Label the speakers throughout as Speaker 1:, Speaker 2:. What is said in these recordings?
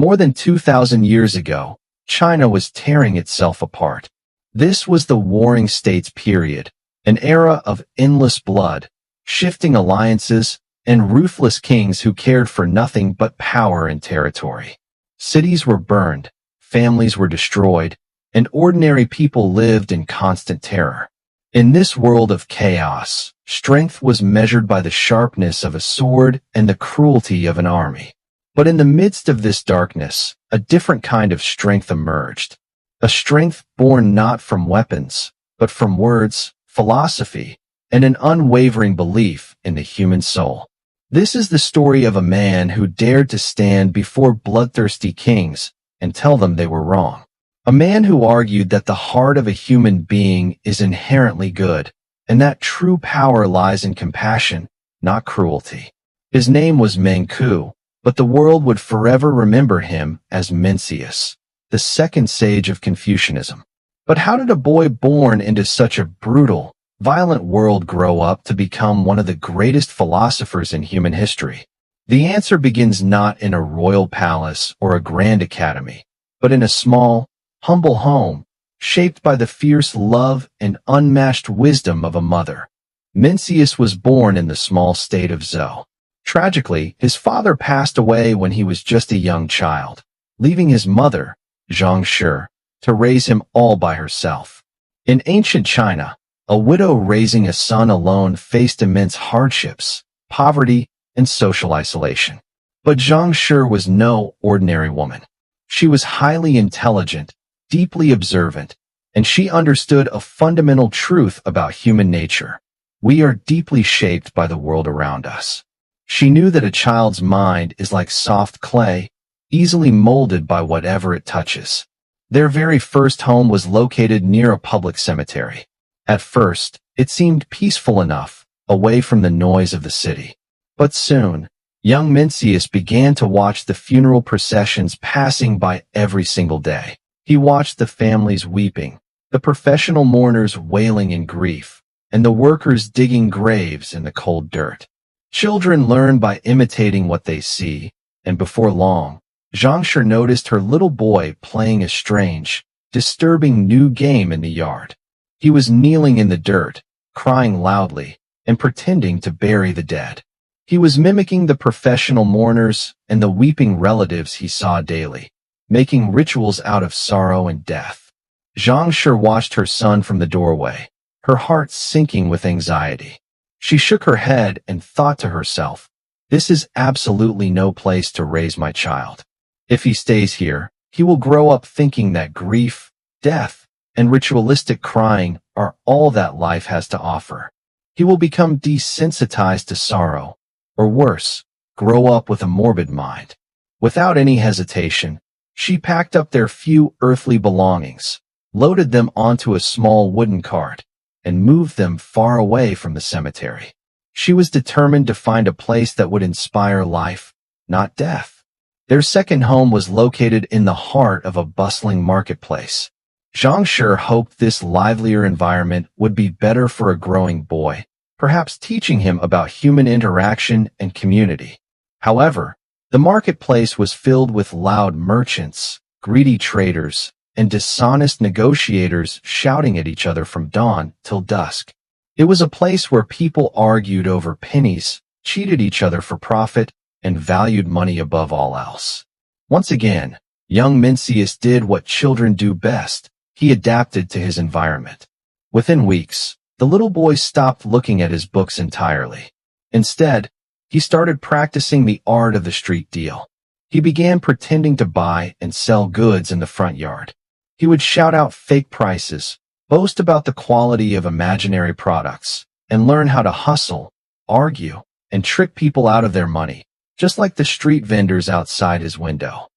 Speaker 1: More than 2,000 years ago, China was tearing itself apart. This was the Warring States period, an era of endless blood, shifting alliances, and ruthless kings who cared for nothing but power and territory. Cities were burned, families were destroyed, and ordinary people lived in constant terror. In this world of chaos, strength was measured by the sharpness of a sword and the cruelty of an army. But in the midst of this darkness, a different kind of strength emerged. A strength born not from weapons, but from words, philosophy, and an unwavering belief in the human soul. This is the story of a man who dared to stand before bloodthirsty kings and tell them they were wrong. A man who argued that the heart of a human being is inherently good, and that true power lies in compassion, not cruelty. His name was Menku, but the world would forever remember him as Mencius, the second sage of Confucianism. But how did a boy born into such a brutal, violent world grow up to become one of the greatest philosophers in human history? The answer begins not in a royal palace or a grand academy, but in a small, humble home, shaped by the fierce love and unmatched wisdom of a mother. Mencius was born in the small state of Zhou. Tragically, his father passed away when he was just a young child, leaving his mother, Zhang Shi, to raise him all by herself. In ancient China, a widow raising a son alone faced immense hardships, poverty, and social isolation. But Zhang Shi was no ordinary woman. She was highly intelligent, deeply observant, and she understood a fundamental truth about human nature. We are deeply shaped by the world around us. She knew that a child's mind is like soft clay, easily molded by whatever it touches. Their very first home was located near a public cemetery. At first, it seemed peaceful enough, away from the noise of the city. But soon, young Mencius began to watch the funeral processions passing by every single day. He watched the families weeping, the professional mourners wailing in grief, and the workers digging graves in the cold dirt. Children learn by imitating what they see, and before long, Zhang Shi noticed her little boy playing a strange, disturbing new game in the yard. He was kneeling in the dirt, crying loudly, and pretending to bury the dead. He was mimicking the professional mourners and the weeping relatives he saw daily, making rituals out of sorrow and death. Zhang Shi watched her son from the doorway, her heart sinking with anxiety. She shook her head and thought to herself, "This is absolutely no place to raise my child. If he stays here, he will grow up thinking that grief, death, and ritualistic crying are all that life has to offer. He will become desensitized to sorrow, or worse, grow up with a morbid mind." Without any hesitation, she packed up their few earthly belongings, loaded them onto a small wooden cart, and moved them far away from the cemetery. She was determined to find a place that would inspire life, not death. Their second home was located in the heart of a bustling marketplace. Zhang Shi hoped this livelier environment would be better for a growing boy, perhaps teaching him about human interaction and community. However, the marketplace was filled with loud merchants, greedy traders, and dishonest negotiators shouting at each other from dawn till dusk. It was a place where people argued over pennies, cheated each other for profit, and valued money above all else. Once again, young Mencius did what children do best. He adapted to his environment. Within weeks, the little boy stopped looking at his books entirely. Instead, he started practicing the art of the street deal. He began pretending to buy and sell goods in the front yard. He would shout out fake prices, boast about the quality of imaginary products, and learn how to hustle, argue, and trick people out of their money, just like the street vendors outside his window.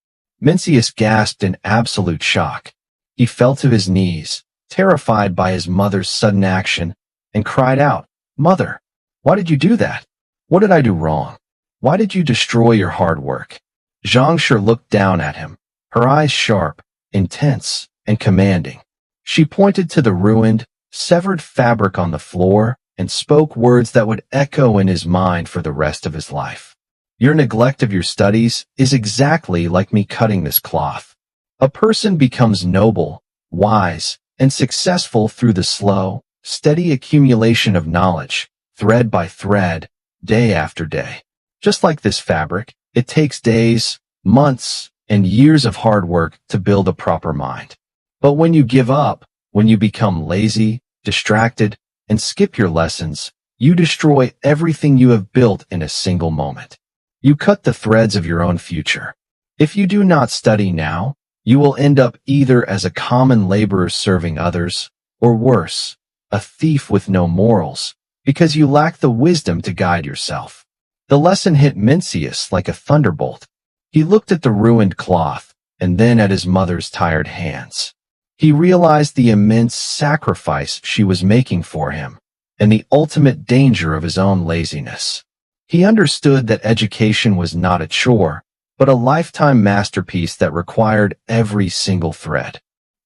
Speaker 1: Mencius gasped in absolute shock. He fell to his knees, terrified by his mother's sudden action, and cried out, "Mother, why did you do that? What did I do wrong? Why did you destroy your hard work?" Zhang Shi looked down at him, her eyes sharp, intense, and commanding. She pointed to the ruined, severed fabric on the floor and spoke words that would echo in his mind for the rest of his life. Your neglect of your studies is exactly like me cutting this cloth. A person becomes noble, wise, and successful through the slow, steady accumulation of knowledge, thread by thread, day after day. Just like this fabric, it takes days, months, and years of hard work to build a proper mind. But when you give up, when you become lazy, distracted, and skip your lessons, you destroy everything you have built in a single moment. You cut the threads of your own future. If you do not study now, you will end up either as a common laborer serving others, or worse, a thief with no morals, because you lack the wisdom to guide yourself. The lesson hit Mencius like a thunderbolt. He looked at the ruined cloth, and then at his mother's tired hands. He realized the immense sacrifice she was making for him, and the ultimate danger of his own laziness. He understood that education was not a chore, but a lifetime masterpiece that required every single thread.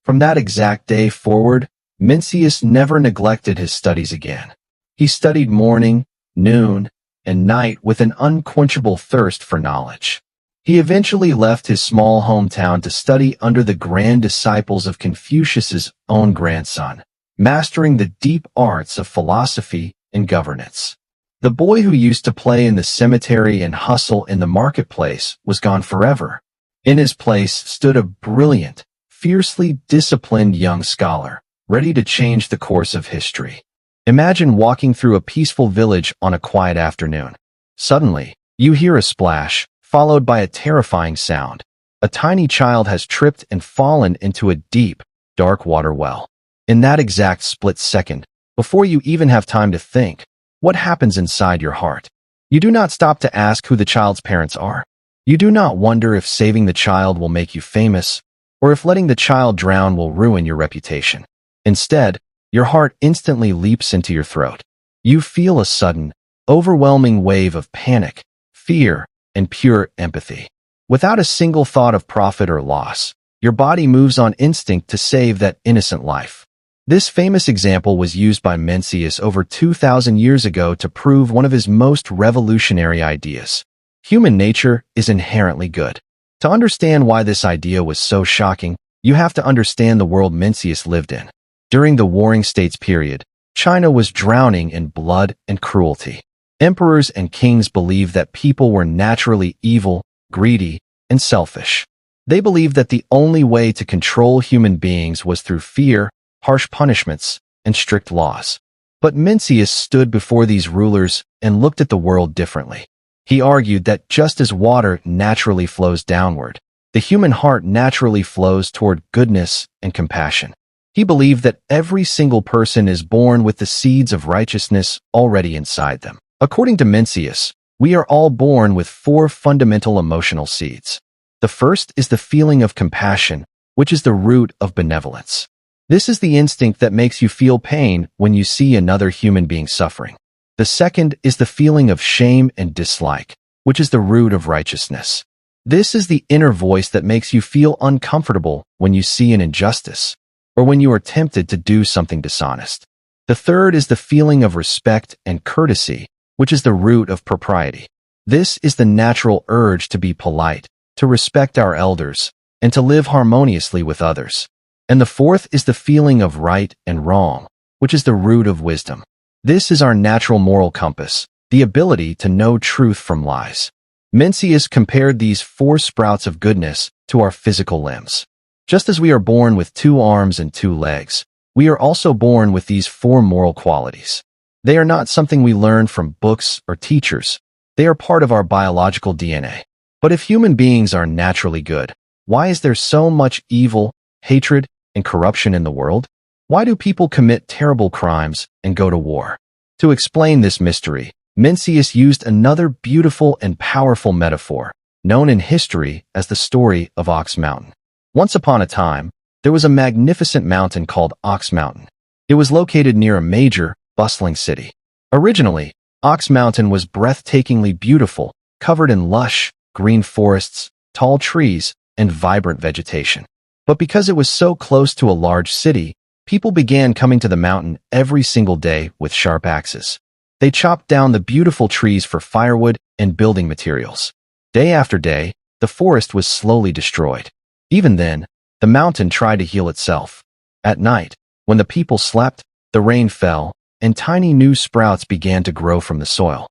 Speaker 1: From that exact day forward, Mencius never neglected his studies again. He studied morning, noon, and night with an unquenchable thirst for knowledge. He eventually left his small hometown to study under the grand disciples of Confucius's own grandson, mastering the deep arts of philosophy and governance. The boy who used to play in the cemetery and hustle in the marketplace was gone forever. In his place stood a brilliant, fiercely disciplined young scholar, ready to change the course of history. Imagine walking through a peaceful village on a quiet afternoon. Suddenly, you hear a splash, followed by a terrifying sound. A tiny child has tripped and fallen into a deep, dark water well. In that exact split second, before you even have time to think, what happens inside your heart? You do not stop to ask who the child's parents are. You do not wonder if saving the child will make you famous, or if letting the child drown will ruin your reputation. Instead, your heart instantly leaps into your throat. You feel a sudden, overwhelming wave of panic, fear, and pure empathy. Without a single thought of profit or loss, your body moves on instinct to save that innocent life. This famous example was used by Mencius over 2,000 years ago to prove one of his most revolutionary ideas. Human nature is inherently good. To understand why this idea was so shocking, you have to understand the world Mencius lived in. During the Warring States period, China was drowning in blood and cruelty. Emperors and kings believed that people were naturally evil, greedy, and selfish. They believed that the only way to control human beings was through fear, harsh punishments, and strict laws. But Mencius stood before these rulers and looked at the world differently. He argued that just as water naturally flows downward, the human heart naturally flows toward goodness and compassion. He believed that every single person is born with the seeds of righteousness already inside them. According to Mencius, we are all born with 4 fundamental emotional seeds. The first is the feeling of compassion, which is the root of benevolence. This is the instinct that makes you feel pain when you see another human being suffering. The second is the feeling of shame and dislike, which is the root of righteousness. This is the inner voice that makes you feel uncomfortable when you see an injustice, or when you are tempted to do something dishonest. The third is the feeling of respect and courtesy, which is the root of propriety. This is the natural urge to be polite, to respect our elders, and to live harmoniously with others. And the fourth is the feeling of right and wrong, which is the root of wisdom. This is our natural moral compass, the ability to know truth from lies. Mencius compared these 4 sprouts of goodness to our physical limbs. Just as we are born with 2 arms and 2 legs, we are also born with these 4 moral qualities. They are not something we learn from books or teachers. They are part of our biological DNA. But if human beings are naturally good, why is there so much evil, hatred, and corruption in the world? Why do people commit terrible crimes and go to war? To explain this mystery, Mencius used another beautiful and powerful metaphor, known in history as the story of Ox Mountain. Once upon a time, there was a magnificent mountain called Ox Mountain. It was located near a major, bustling city. Originally, Ox Mountain was breathtakingly beautiful, covered in lush, green forests, tall trees, and vibrant vegetation. But because it was so close to a large city, people began coming to the mountain every single day with sharp axes. They chopped down the beautiful trees for firewood and building materials. Day after day, the forest was slowly destroyed. Even then, the mountain tried to heal itself. At night, when the people slept, the rain fell, and tiny new sprouts began to grow from the soil.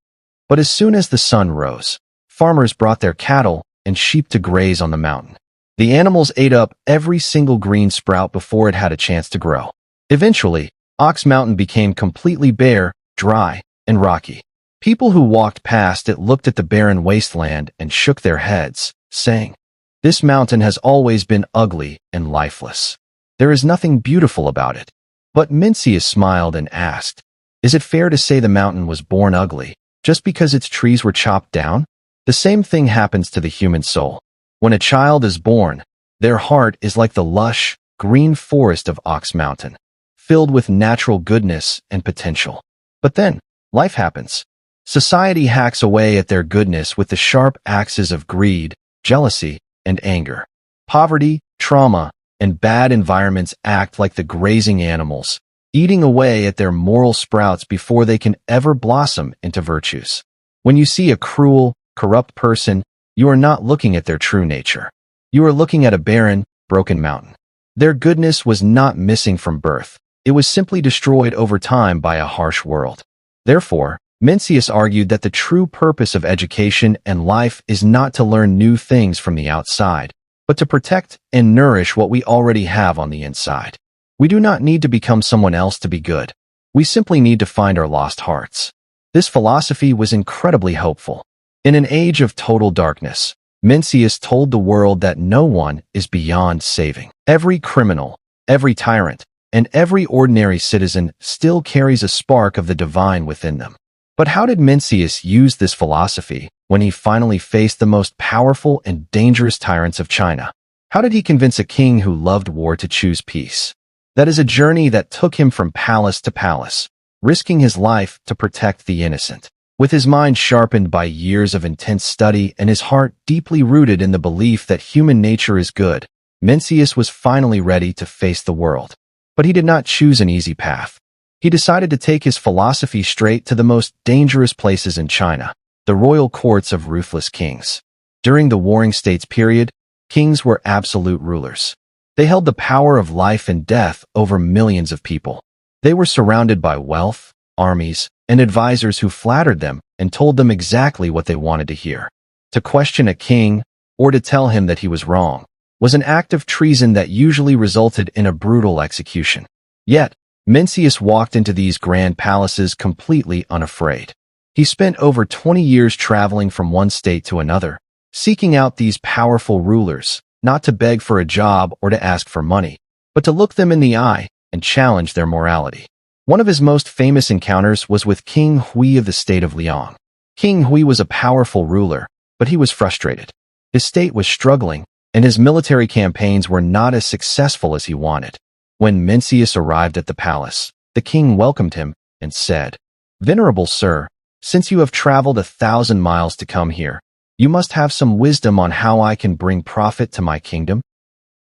Speaker 1: But as soon as the sun rose, farmers brought their cattle and sheep to graze on the mountain. The animals ate up every single green sprout before it had a chance to grow. Eventually, Ox Mountain became completely bare, dry, and rocky. People who walked past it looked at the barren wasteland and shook their heads, saying, "This mountain has always been ugly and lifeless. There is nothing beautiful about it." But Mencius smiled and asked, "Is it fair to say the mountain was born ugly, just because its trees were chopped down?" The same thing happens to the human soul. When a child is born, their heart is like the lush, green forest of Ox Mountain, filled with natural goodness and potential. But then, life happens. Society hacks away at their goodness with the sharp axes of greed, jealousy, and anger. Poverty, trauma, and bad environments act like the grazing animals, eating away at their moral sprouts before they can ever blossom into virtues. When you see a cruel, corrupt person, you are not looking at their true nature. You are looking at a barren, broken mountain. Their goodness was not missing from birth. It was simply destroyed over time by a harsh world. Therefore, Mencius argued that the true purpose of education and life is not to learn new things from the outside, but to protect and nourish what we already have on the inside. We do not need to become someone else to be good. We simply need to find our lost hearts. This philosophy was incredibly hopeful. In an age of total darkness, Mencius told the world that no one is beyond saving. Every criminal, every tyrant, and every ordinary citizen still carries a spark of the divine within them. But how did Mencius use this philosophy when he finally faced the most powerful and dangerous tyrants of China? How did he convince a king who loved war to choose peace? That is a journey that took him from palace to palace, risking his life to protect the innocent. With his mind sharpened by years of intense study and his heart deeply rooted in the belief that human nature is good, Mencius was finally ready to face the world. But he did not choose an easy path. He decided to take his philosophy straight to the most dangerous places in China, the royal courts of ruthless kings. During the Warring States period, kings were absolute rulers. They held the power of life and death over millions of people. They were surrounded by wealth, armies, and advisors who flattered them and told them exactly what they wanted to hear. To question a king, or to tell him that he was wrong, was an act of treason that usually resulted in a brutal execution. Yet, Mencius walked into these grand palaces completely unafraid. He spent over 20 years traveling from one state to another, seeking out these powerful rulers, not to beg for a job or to ask for money, but to look them in the eye and challenge their morality. One of his most famous encounters was with King Hui of the state of Liang. King Hui was a powerful ruler, but he was frustrated. His state was struggling, and his military campaigns were not as successful as he wanted. When Mencius arrived at the palace, the king welcomed him and said, "Venerable sir, since you have traveled 1,000 miles to come here, you must have some wisdom on how I can bring profit to my kingdom."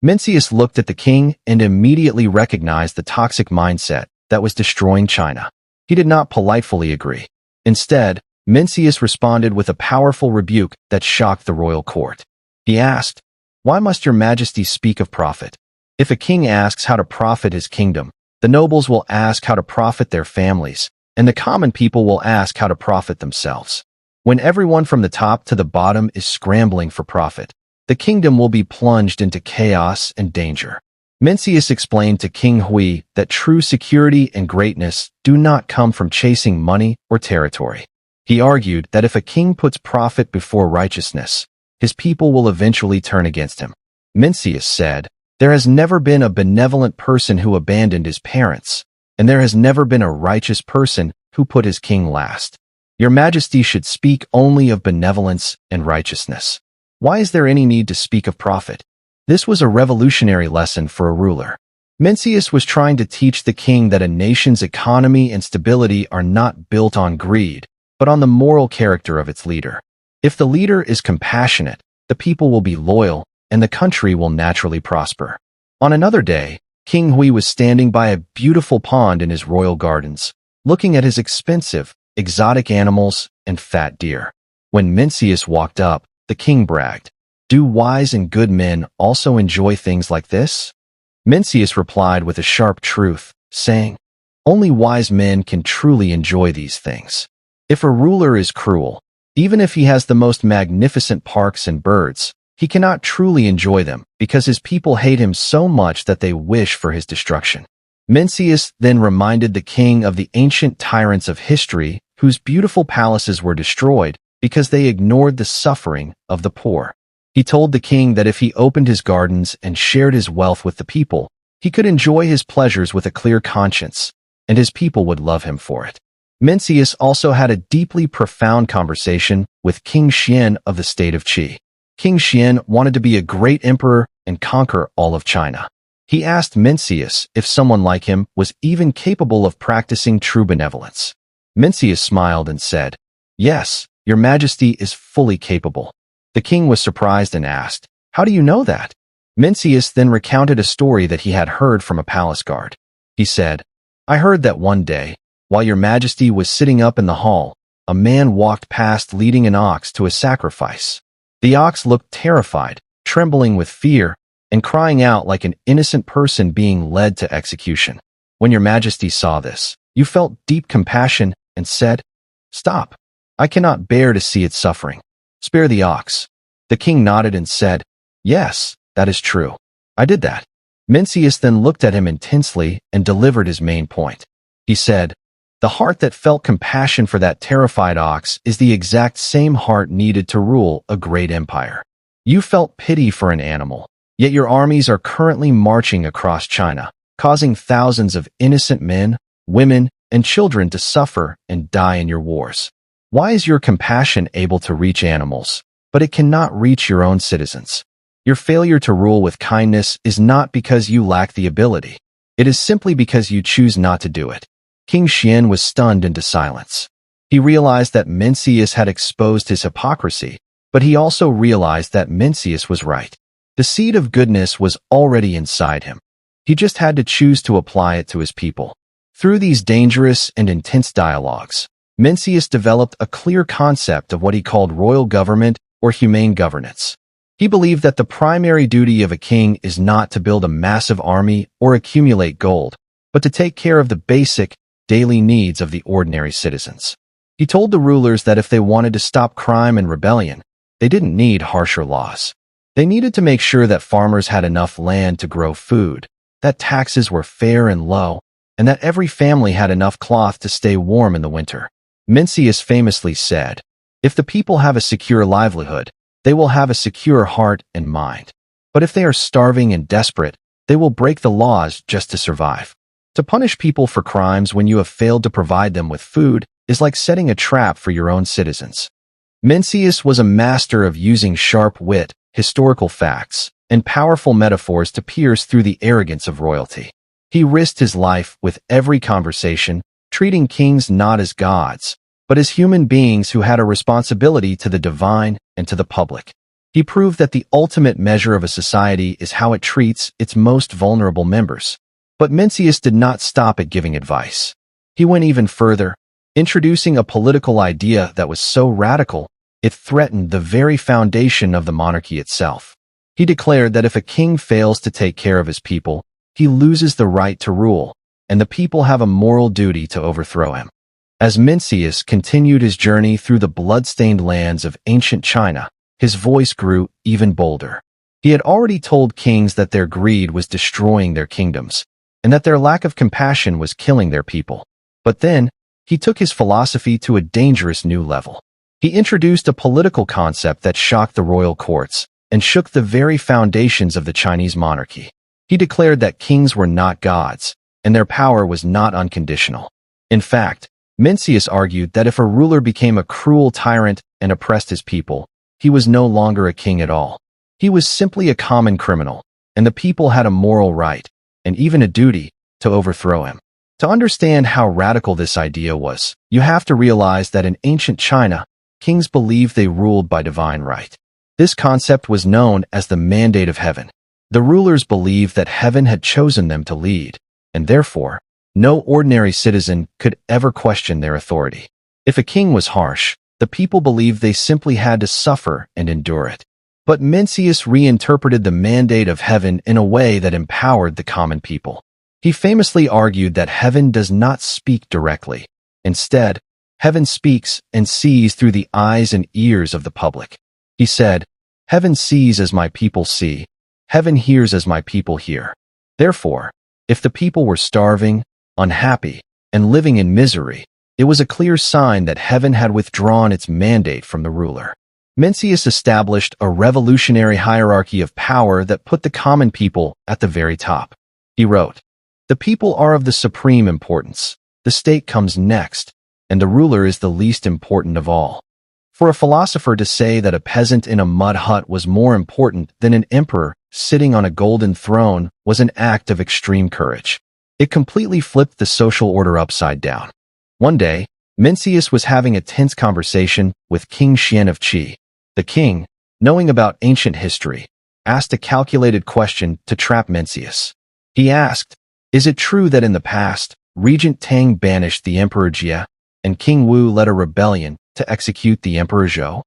Speaker 1: Mencius looked at the king and immediately recognized the toxic mindset that was destroying China. He did not politely agree. Instead, Mencius responded with a powerful rebuke that shocked the royal court. He asked, "Why must your majesty speak of profit? If a king asks how to profit his kingdom, the nobles will ask how to profit their families, and the common people will ask how to profit themselves. When everyone from the top to the bottom is scrambling for profit, the kingdom will be plunged into chaos and danger." Mencius explained to King Hui that true security and greatness do not come from chasing money or territory. He argued that if a king puts profit before righteousness, his people will eventually turn against him. Mencius said, "There has never been a benevolent person who abandoned his parents, and there has never been a righteous person who put his king last. Your Majesty should speak only of benevolence and righteousness. Why is there any need to speak of profit?" This was a revolutionary lesson for a ruler. Mencius was trying to teach the king that a nation's economy and stability are not built on greed, but on the moral character of its leader. If the leader is compassionate, the people will be loyal, and the country will naturally prosper. On another day, King Hui was standing by a beautiful pond in his royal gardens, looking at his expensive, exotic animals, and fat deer. When Mencius walked up, the king bragged, "Do wise and good men also enjoy things like this?" Mencius replied with a sharp truth, saying, "Only wise men can truly enjoy these things. If a ruler is cruel, even if he has the most magnificent parks and birds, he cannot truly enjoy them because his people hate him so much that they wish for his destruction." Mencius then reminded the king of the ancient tyrants of history whose beautiful palaces were destroyed because they ignored the suffering of the poor. He told the king that if he opened his gardens and shared his wealth with the people, he could enjoy his pleasures with a clear conscience, and his people would love him for it. Mencius also had a deeply profound conversation with King Xian of the state of Qi. King Xian wanted to be a great emperor and conquer all of China. He asked Mencius if someone like him was even capable of practicing true benevolence. Mencius smiled and said, "Yes, your majesty is fully capable." The king was surprised and asked, "How do you know that?" Mencius then recounted a story that he had heard from a palace guard. He said, "I heard that one day, while your majesty was sitting up in the hall, a man walked past leading an ox to a sacrifice. The ox looked terrified, trembling with fear, and crying out like an innocent person being led to execution. When your majesty saw this, you felt deep compassion and said, 'Stop. I cannot bear to see it suffering. Spare the ox.'" The king nodded and said, "Yes, that is true. I did that." Mencius then looked at him intensely and delivered his main point. He said, "The heart that felt compassion for that terrified ox is the exact same heart needed to rule a great empire. You felt pity for an animal, yet your armies are currently marching across China, causing thousands of innocent men, women, and children to suffer and die in your wars. Why is your compassion able to reach animals, but it cannot reach your own citizens? Your failure to rule with kindness is not because you lack the ability. It is simply because you choose not to do it." King Xian was stunned into silence. He realized that Mencius had exposed his hypocrisy, but he also realized that Mencius was right. The seed of goodness was already inside him. He just had to choose to apply it to his people. Through these dangerous and intense dialogues, Mencius developed a clear concept of what he called royal government or humane governance. He believed that the primary duty of a king is not to build a massive army or accumulate gold, but to take care of the basic, daily needs of the ordinary citizens. He told the rulers that if they wanted to stop crime and rebellion, they didn't need harsher laws. They needed to make sure that farmers had enough land to grow food, that taxes were fair and low, and that every family had enough cloth to stay warm in the winter. Mencius famously said, "If the people have a secure livelihood, they will have a secure heart and mind. But if they are starving and desperate, they will break the laws just to survive. To punish people for crimes when you have failed to provide them with food is like setting a trap for your own citizens." Mencius was a master of using sharp wit, historical facts, and powerful metaphors to pierce through the arrogance of royalty. He risked his life with every conversation, treating kings not as gods, but as human beings who had a responsibility to the divine and to the public. He proved that the ultimate measure of a society is how it treats its most vulnerable members. But Mencius did not stop at giving advice. He went even further, introducing a political idea that was so radical, it threatened the very foundation of the monarchy itself. He declared that if a king fails to take care of his people, he loses the right to rule, and the people have a moral duty to overthrow him. As Mencius continued his journey through the blood-stained lands of ancient China, his voice grew even bolder. He had already told kings that their greed was destroying their kingdoms, and that their lack of compassion was killing their people. But then, he took his philosophy to a dangerous new level. He introduced a political concept that shocked the royal courts and shook the very foundations of the Chinese monarchy. He declared that kings were not gods, and their power was not unconditional. In fact, Mencius argued that if a ruler became a cruel tyrant and oppressed his people, he was no longer a king at all. He was simply a common criminal, and the people had a moral right, and even a duty, to overthrow him. To understand how radical this idea was, you have to realize that in ancient China, kings believed they ruled by divine right. This concept was known as the mandate of heaven. The rulers believed that heaven had chosen them to lead, and therefore, no ordinary citizen could ever question their authority. If a king was harsh, the people believed they simply had to suffer and endure it. But Mencius reinterpreted the mandate of heaven in a way that empowered the common people. He famously argued that heaven does not speak directly. Instead, heaven speaks and sees through the eyes and ears of the public. He said, "Heaven sees as my people see. Heaven hears as my people hear." Therefore, if the people were starving, unhappy, and living in misery, it was a clear sign that heaven had withdrawn its mandate from the ruler. Mencius established a revolutionary hierarchy of power that put the common people at the very top. He wrote, "The people are of the supreme importance. The state comes next, and the ruler is the least important of all." For a philosopher to say that a peasant in a mud hut was more important than an emperor sitting on a golden throne was an act of extreme courage. It completely flipped the social order upside down. One day, Mencius was having a tense conversation with King Xian of Qi. The king, knowing about ancient history, asked a calculated question to trap Mencius. He asked, "Is it true that in the past, Regent Tang banished the Emperor Jie, and King Wu led a rebellion to execute the Emperor Zhou?"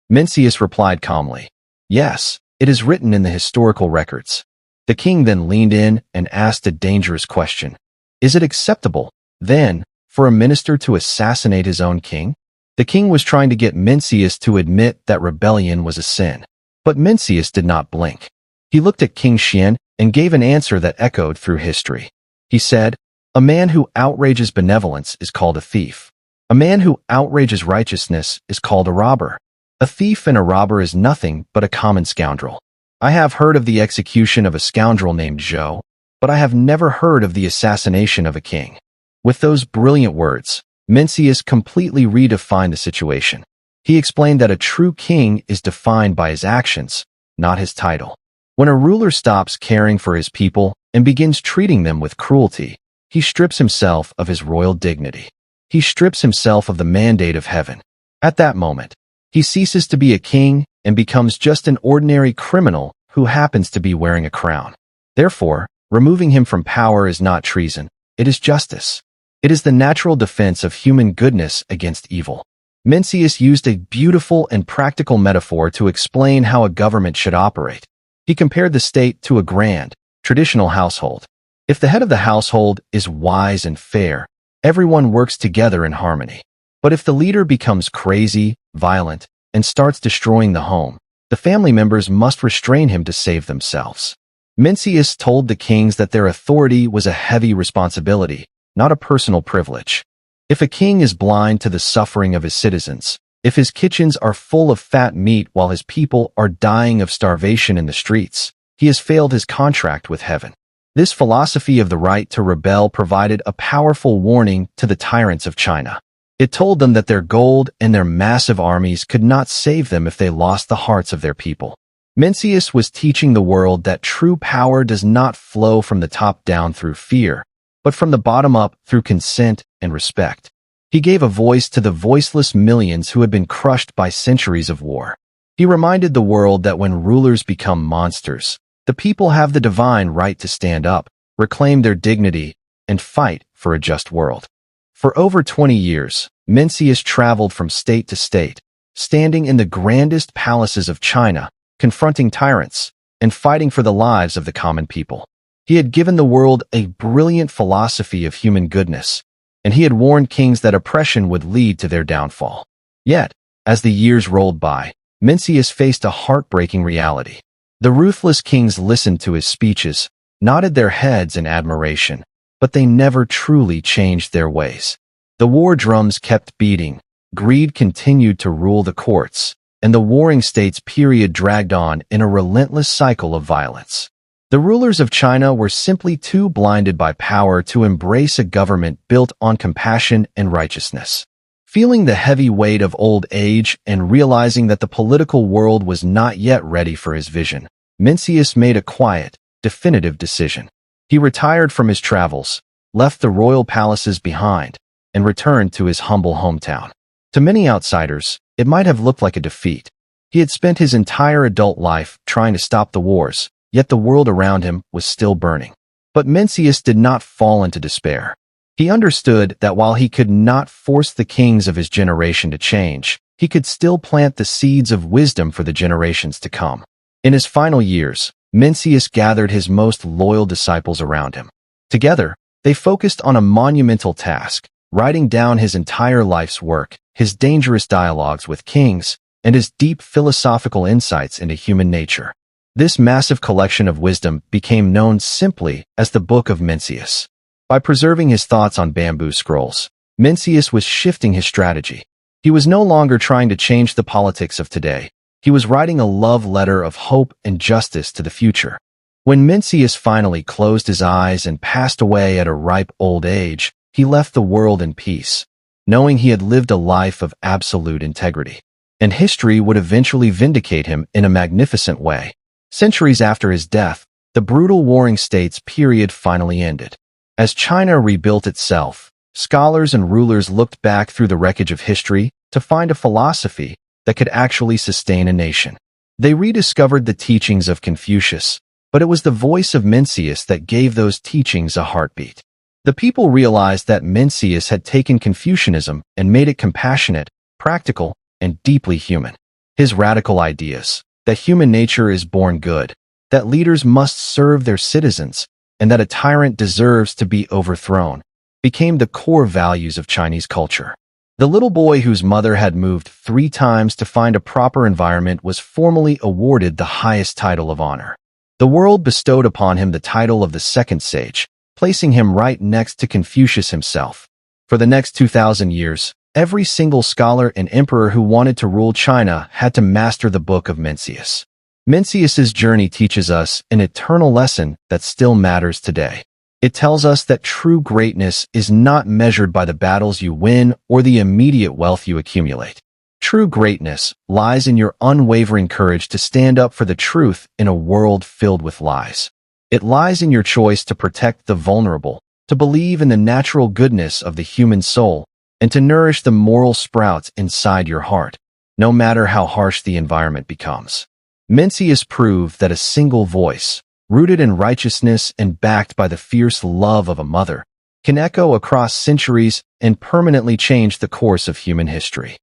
Speaker 1: Mencius replied calmly, "Yes, it is written in the historical records." The king then leaned in and asked a dangerous question. "Is it acceptable, then, for a minister to assassinate his own king?" The king was trying to get Mencius to admit that rebellion was a sin. But Mencius did not blink. He looked at King Xian and gave an answer that echoed through history. He said, "A man who outrages benevolence is called a thief. A man who outrages righteousness is called a robber. A thief and a robber is nothing but a common scoundrel. I have heard of the execution of a scoundrel named Zhou, but I have never heard of the assassination of a king." With those brilliant words, Mencius completely redefined the situation. He explained that a true king is defined by his actions, not his title. When a ruler stops caring for his people and begins treating them with cruelty, he strips himself of his royal dignity. He strips himself of the mandate of heaven. At that moment, he ceases to be a king and becomes just an ordinary criminal who happens to be wearing a crown. Therefore, removing him from power is not treason, it is justice. It is the natural defense of human goodness against evil. Mencius used a beautiful and practical metaphor to explain how a government should operate. He compared the state to a grand, traditional household. If the head of the household is wise and fair, everyone works together in harmony. But if the leader becomes crazy, violent, and starts destroying the home, the family members must restrain him to save themselves. Mencius told the kings that their authority was a heavy responsibility, not a personal privilege. If a king is blind to the suffering of his citizens, if his kitchens are full of fat meat while his people are dying of starvation in the streets, he has failed his contract with heaven. This philosophy of the right to rebel provided a powerful warning to the tyrants of China. It told them that their gold and their massive armies could not save them if they lost the hearts of their people. Mencius was teaching the world that true power does not flow from the top down through fear, but from the bottom up through consent and respect. He gave a voice to the voiceless millions who had been crushed by centuries of war. He reminded the world that when rulers become monsters, the people have the divine right to stand up, reclaim their dignity, and fight for a just world. For over 20 years, Mencius traveled from state to state, standing in the grandest palaces of China, confronting tyrants, and fighting for the lives of the common people. He had given the world a brilliant philosophy of human goodness, and he had warned kings that oppression would lead to their downfall. Yet, as the years rolled by, Mencius faced a heartbreaking reality. The ruthless kings listened to his speeches, nodded their heads in admiration, but they never truly changed their ways. The war drums kept beating, greed continued to rule the courts, and the warring states period dragged on in a relentless cycle of violence. The rulers of China were simply too blinded by power to embrace a government built on compassion and righteousness. Feeling the heavy weight of old age and realizing that the political world was not yet ready for his vision, Mencius made a quiet, definitive decision. He retired from his travels, left the royal palaces behind, and returned to his humble hometown. To many outsiders, it might have looked like a defeat. He had spent his entire adult life trying to stop the wars, yet the world around him was still burning. But Mencius did not fall into despair. He understood that while he could not force the kings of his generation to change, he could still plant the seeds of wisdom for the generations to come. In his final years, Mencius gathered his most loyal disciples around him. Together, they focused on a monumental task, writing down his entire life's work, his dangerous dialogues with kings, and his deep philosophical insights into human nature. This massive collection of wisdom became known simply as the Book of Mencius. By preserving his thoughts on bamboo scrolls, Mencius was shifting his strategy. He was no longer trying to change the politics of today. He was writing a love letter of hope and justice to the future. When Mencius finally closed his eyes and passed away at a ripe old age, he left the world in peace, knowing he had lived a life of absolute integrity. And history would eventually vindicate him in a magnificent way. Centuries after his death, the brutal warring states period finally ended. As China rebuilt itself, scholars and rulers looked back through the wreckage of history to find a philosophy that could actually sustain a nation. They rediscovered the teachings of Confucius, but it was the voice of Mencius that gave those teachings a heartbeat. The people realized that Mencius had taken Confucianism and made it compassionate, practical, and deeply human. His radical ideas, that human nature is born good, that leaders must serve their citizens, and that a tyrant deserves to be overthrown, became the core values of Chinese culture. The little boy whose mother had moved 3 times to find a proper environment was formally awarded the highest title of honor. The world bestowed upon him the title of the second sage, placing him right next to Confucius himself. For the next 2,000 years, every single scholar and emperor who wanted to rule China had to master the Book of Mencius. Mencius's journey teaches us an eternal lesson that still matters today. It tells us that true greatness is not measured by the battles you win or the immediate wealth you accumulate. True greatness lies in your unwavering courage to stand up for the truth in a world filled with lies. It lies in your choice to protect the vulnerable, to believe in the natural goodness of the human soul, and to nourish the moral sprouts inside your heart, no matter how harsh the environment becomes. Mencius proved that a single voice, rooted in righteousness and backed by the fierce love of a mother, can echo across centuries and permanently change the course of human history.